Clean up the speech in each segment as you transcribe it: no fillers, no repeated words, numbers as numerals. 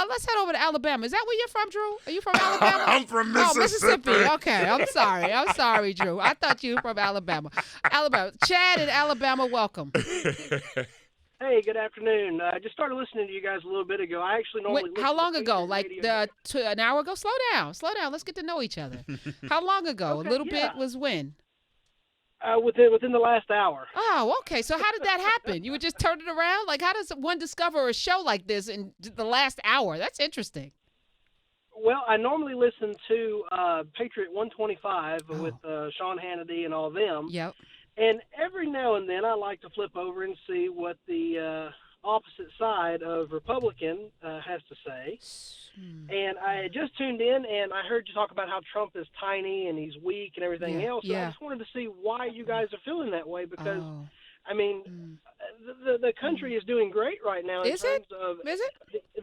let's head over to Alabama. Is that where you're from, Drew? Are you from Alabama? I'm from Mississippi. Okay, I'm sorry, Drew. I thought you were from Alabama. Chad in Alabama, welcome. Hey, good afternoon. I just started listening to you guys a little bit ago. I actually normally how long listen to ago? Patriot Like Radio. an hour ago? Slow down. Let's get to know each other. How long ago? Okay, A little yeah. bit was when? Within the last hour. Oh, okay. So how did that happen? You would just turn it around? Like, how does one discover a show like this in the last hour? That's interesting. Well, I normally listen to Patriot 125 with Sean Hannity and all them. Yep. And every now and then I like to flip over and see what the opposite side of Republican has to say. And I had just tuned in, and I heard you talk about how Trump is tiny and he's weak and everything else. So I just wanted to see why you guys are feeling that way because, I mean, the country is doing great right now in terms of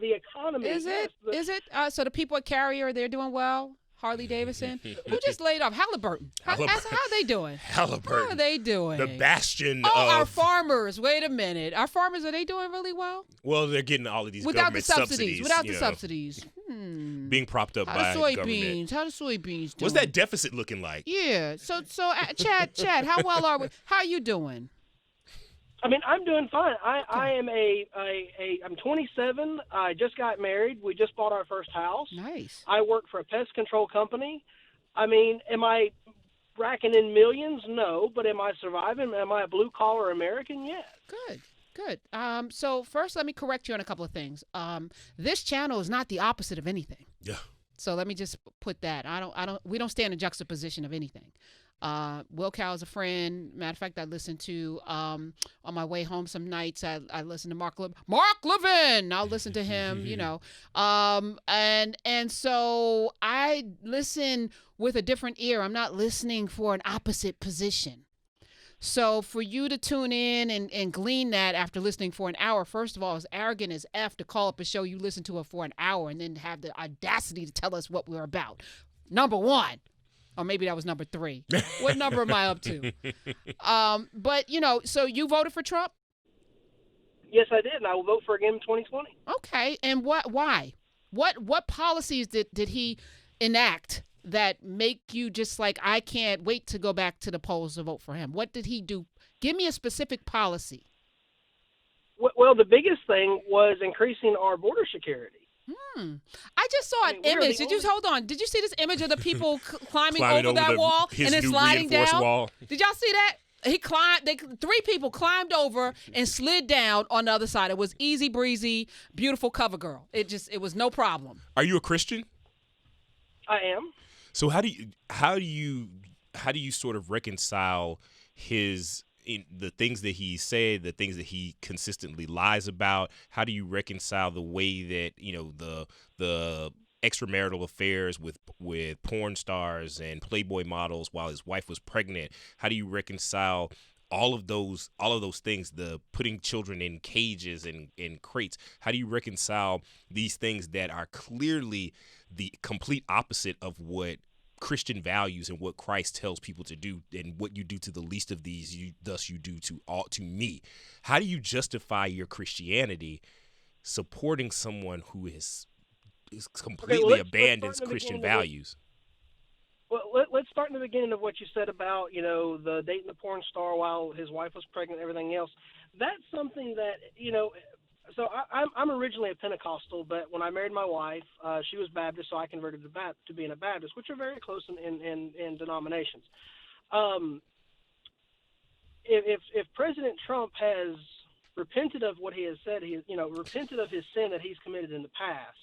the economy. Is it? So the people at Carrier, they're doing well? Harley Davidson? Who just laid off? Halliburton. How are they doing? Halliburton. How are they doing? The bastion of... our farmers. Wait a minute. Our farmers, are they doing really well? Well, they're getting all of these without government the subsidies. Without the know, subsidies. Being propped up by government. How the soybeans doing? What's that deficit looking like? Yeah. So Chad, how well are we? How are you doing? I mean, I'm doing fine. I'm 27. I just got married. We just bought our first house. Nice. I work for a pest control company. I mean, am I racking in millions? No. But am I surviving? Am I a blue-collar American? Yes. Good. So first, let me correct you on a couple of things. This channel is not the opposite of anything. Yeah. So let me just put that. We don't stand in juxtaposition of anything. Will Cow is a friend. Matter of fact, I listened to on my way home some nights. I listened to Mark Levin. I'll listen to him. And so I listen with a different ear. I'm not listening for an opposite position. So for you to tune in and glean that after listening for an hour, first of all, it's arrogant as F to call up a show you listen to it for an hour and then have the audacity to tell us what we're about. Number one. Or maybe that was number 3. What number am I up to? But, so you voted for Trump? Yes, I did, and I will vote for again in 2020. Okay, and why? What policies did he enact that make you just like, I can't wait to go back to the polls to vote for him? What did he do? Give me a specific policy. Well, the biggest thing was increasing our border security. I just saw an image. Hold on. Did you see this image of the people climbing over that wall and then sliding down? Wall. Did y'all see that? 3 people climbed over and slid down on the other side. It was easy breezy, beautiful cover girl. It was no problem. Are you a Christian? I am. So how do you sort of reconcile the things that he said, the things that he consistently lies about? How do you reconcile the way that, the extramarital affairs with porn stars and Playboy models while his wife was pregnant? How do you reconcile all of those things, the putting children in cages and in crates? How do you reconcile these things that are clearly the complete opposite of what Christian values and what Christ tells people to do, and what you do to the least of these, you do to me? How do you justify your Christianity supporting someone who is completely abandons Christian values? Well, let's start in the beginning of what you said about, the dating the porn star while his wife was pregnant and everything else. That's something that, so I'm originally a Pentecostal, but when I married my wife, she was Baptist, so I converted to being a Baptist, which are very close in denominations. If President Trump has repented of what he has said, repented of his sin that he's committed in the past,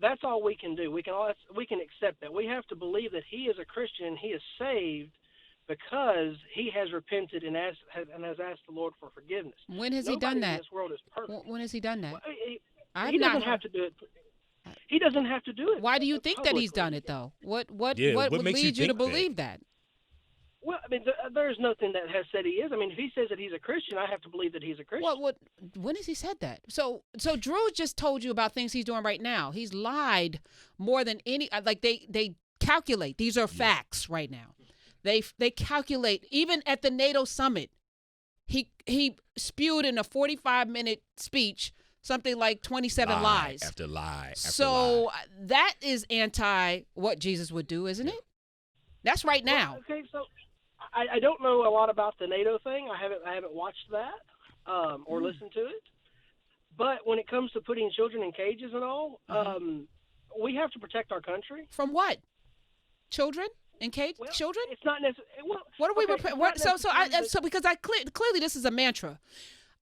that's all we can do. We can accept that. We have to believe that he is a Christian, he is saved, because he has repented and has asked the Lord for forgiveness. When has he done that? In this world is perfect. When has he done that? Well, he doesn't have to do it. He doesn't have to do it. Why do you think that he's done it, though? What would lead you to believe that? Well, I mean, there's nothing that has said he is. I mean, if he says that he's a Christian, I have to believe that he's a Christian. When has he said that? So Drew just told you about things he's doing right now. He's lied more than any. Like they calculate. These are facts right now. They calculate. Even at the NATO summit, he spewed in a 45-minute speech something like 27 lies. After lie. So that is anti what Jesus would do, isn't it? That's right now. Well, okay, so I don't know a lot about the NATO thing. I haven't watched that or listened to it. But when it comes to putting children in cages and all, we have to protect our country. From what? Children in cage? Well, children? It's not necessarily. Well, What are we? okay, So because clearly this is a mantra.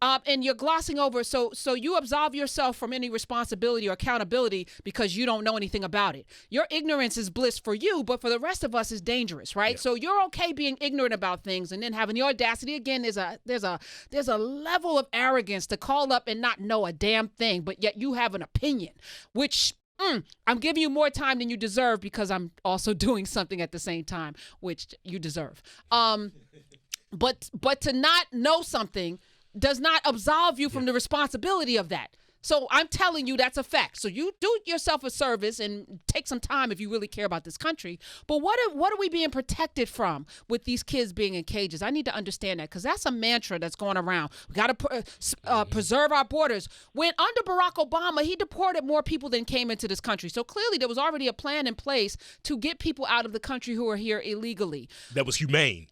And you're glossing over, so you absolve yourself from any responsibility or accountability because you don't know anything about it. Your ignorance is bliss for you, but for the rest of us is dangerous, right? Yeah. So you're okay being ignorant about things and then having the audacity. Again, there's a level of arrogance to call up and not know a damn thing, but yet you have an opinion, which I'm giving you more time than you deserve because I'm also doing something at the same time, which you deserve. But to not know something does not absolve you from the responsibility of that. So I'm telling you that's a fact. So you do yourself a service and take some time if you really care about this country. But what are we being protected from with these kids being in cages? I need to understand that because that's a mantra that's going around. We got to preserve our borders. When under Barack Obama, he deported more people than came into this country. So clearly there was already a plan in place to get people out of the country who are here illegally. That was humane.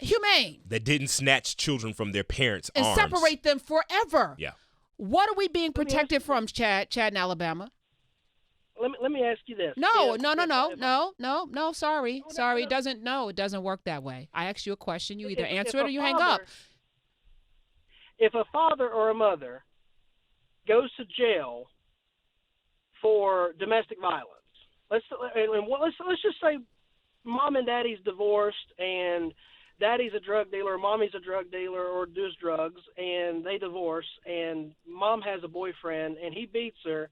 That didn't snatch children from their parents' and arms. Separate them forever. Yeah. What are we being protected from, Chad in Alabama? Let me ask you this. No. Sorry. It doesn't work that way. I asked you a question. You either answer it or you hang up. If a father or a mother goes to jail for domestic violence, let's just say mom and daddy's divorced and daddy's a drug dealer, or mommy's a drug dealer or does drugs, and they divorce, and mom has a boyfriend, and he beats her,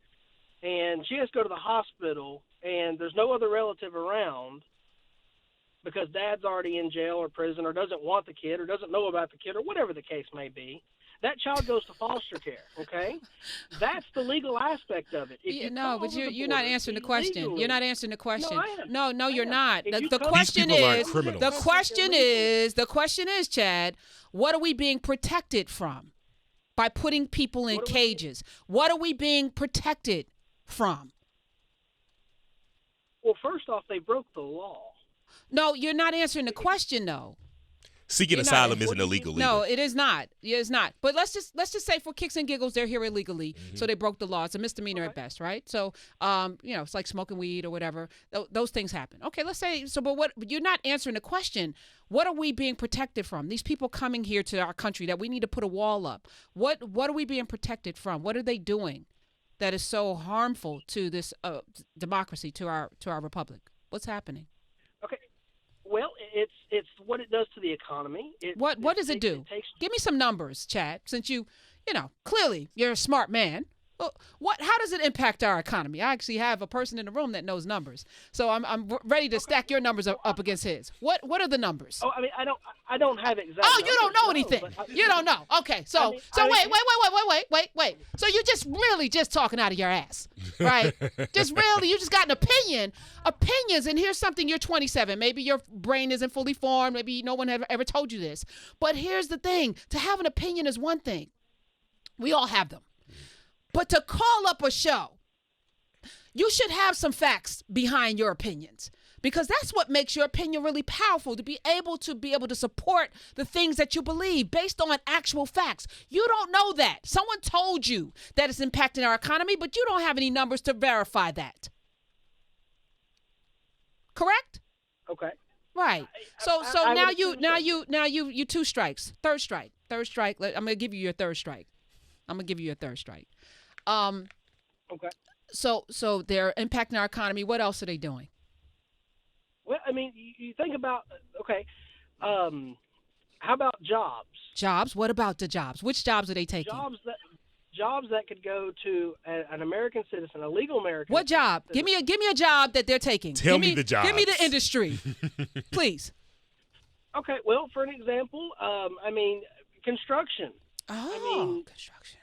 and she has to go to the hospital, and there's no other relative around because dad's already in jail or prison or doesn't want the kid or doesn't know about the kid or whatever the case may be. That child goes to foster care, okay? That's the legal aspect of it. But you're not answering the question. Legally, you're not answering the question. No, you're not. The question is, Chad, what are we being protected from by putting people in cages? What are we being protected from? Well, first off, they broke the law. No, you're not answering the question, though. Seeking asylum isn't illegal either. No, it is not. It is not. But let's just say for kicks and giggles, they're here illegally, so they broke the law. It's a misdemeanor at best, right? So, it's like smoking weed or whatever. Those things happen. Okay, let's say so. But you're not answering the question. What are we being protected from? These people coming here to our country that we need to put a wall up. What are we being protected from? What are they doing that is so harmful to this democracy, to our republic? What's happening? Okay. Well, it's what it does to the economy. What does it do? Give me some numbers, Chad, since you clearly you're a smart man. How does it impact our economy? I actually have a person in the room that knows numbers, so I'm ready to stack your numbers up against his. What are the numbers? Oh, I mean, I don't have exact. Oh, you don't know anything. You don't know. Okay, so wait. So you're just really just talking out of your ass, right? You just got an opinion. Opinions, and here's something. You're 27. Maybe your brain isn't fully formed. Maybe no one ever told you this. But here's the thing: to have an opinion is one thing. We all have them. But to call up a show, you should have some facts behind your opinions because that's what makes your opinion really powerful, to be able to support the things that you believe based on actual facts. You don't know that. Someone told you that it's impacting our economy, but you don't have any numbers to verify that. Correct? Okay. Right. So now you two strikes. Third strike. I'm going to give you your third strike. Okay. So they're impacting our economy. What else are they doing? Well, I mean, you think about, how about jobs? Jobs? What about the jobs? Which jobs are they taking? Jobs that could go to an American citizen, a legal American. What job? Give me a job that they're taking. Tell me the job. Give me the industry, please. Okay. Well, for an example, construction. Construction.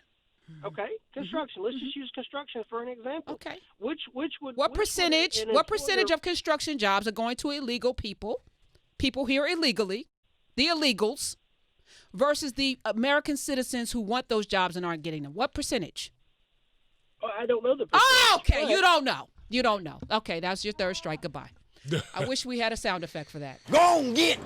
Okay, construction. Let's just use construction for an example. Okay. What percentage of construction jobs are going to illegal people here illegally, the illegals, versus the American citizens who want those jobs and aren't getting them? What percentage? I don't know the percentage. Oh, okay. But You don't know. You don't know. Okay, that's your third strike. Goodbye. I wish we had a sound effect for that. Go on, get.